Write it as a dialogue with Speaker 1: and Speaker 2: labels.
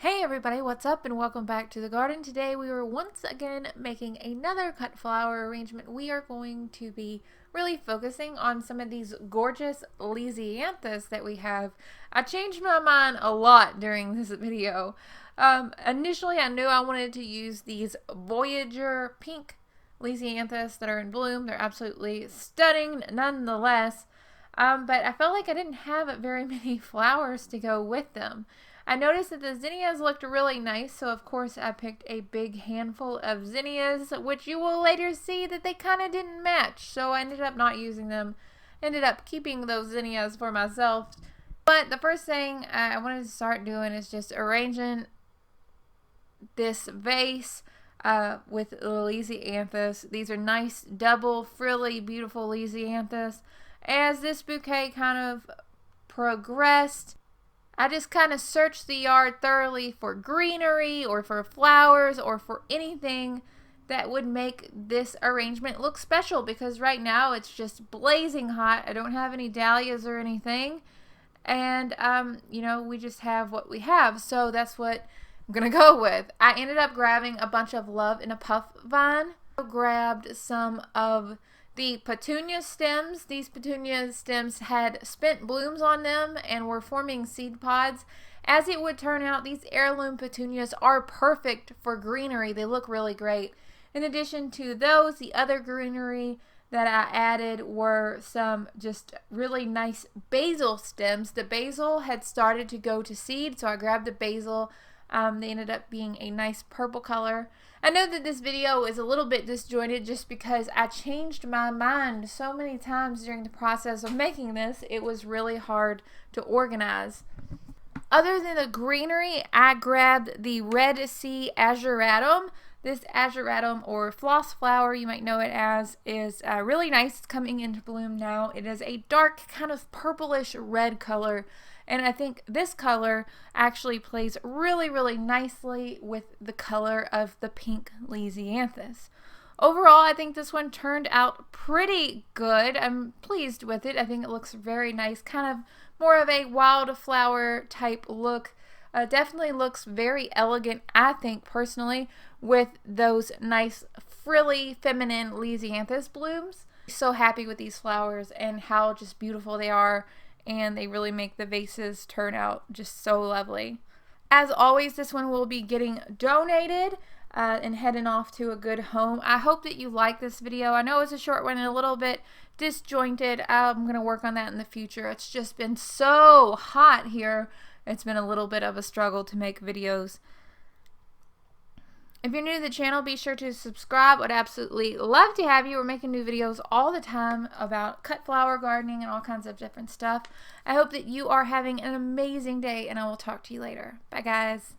Speaker 1: Hey everybody, what's up and welcome back to the garden. Today we are once again making another cut flower arrangement. We are going to be really focusing on some of these gorgeous Lisianthus that we have. I changed my mind a lot during this video. Initially I knew I wanted to use these Voyager pink Lisianthus that are in bloom. They're absolutely stunning nonetheless, but I felt like I didn't have very many flowers to go with them. I noticed that the zinnias looked really nice, so of course I picked a big handful of zinnias, which you will later see that they kind of didn't match, so I ended up not using them. Ended up keeping those zinnias for myself. But the first thing I wanted to start doing is just arranging this vase with the Lisianthus. These are nice, double, frilly, beautiful Lisianthus. As this bouquet kind of progressed, I just kind of searched the yard thoroughly for greenery or for flowers or for anything that would make this arrangement look special, because right now it's just blazing hot. I don't have any dahlias or anything, and you know, we just have what we have, so that's what I'm gonna go with. I ended up grabbing a bunch of Love in a Puff vine. I grabbed some of the petunia stems. These petunia stems had spent blooms on them and were forming seed pods. As it would turn out, these heirloom petunias are perfect for greenery. They look really great. In addition to those, the other greenery that I added were some just really nice basil stems. The basil had started to go to seed, so I grabbed the basil. They ended up being a nice purple color. I know that this video is a little bit disjointed just because I changed my mind so many times during the process of making this. It was really hard to organize. Other than the greenery, I grabbed the Red Sea Azuratum. This azuratum, or floss flower you might know it as, is really nice. It's coming into bloom now. It is a dark kind of purplish red color, and I think this color actually plays really, really nicely with the color of the pink Lisianthus. Overall, I think this one turned out pretty good. I'm pleased with it. I think it looks very nice, kind of more of a wildflower type look. Definitely looks very elegant, I think, personally, with those nice frilly feminine Lisianthus blooms. So happy with these flowers and how just beautiful they are, and they really make the vases turn out just so lovely. As always, this one will be getting donated and heading off to a good home. I hope that you like this video. I know it's a short one and a little bit disjointed. I'm going to work on that in the future. It's just been so hot here. It's been a little bit of a struggle to make videos. If you're new to the channel, be sure to subscribe. Would absolutely love to have you. We're making new videos all the time about cut flower gardening and all kinds of different stuff. I hope that you are having an amazing day, and I will talk to you later. Bye, guys.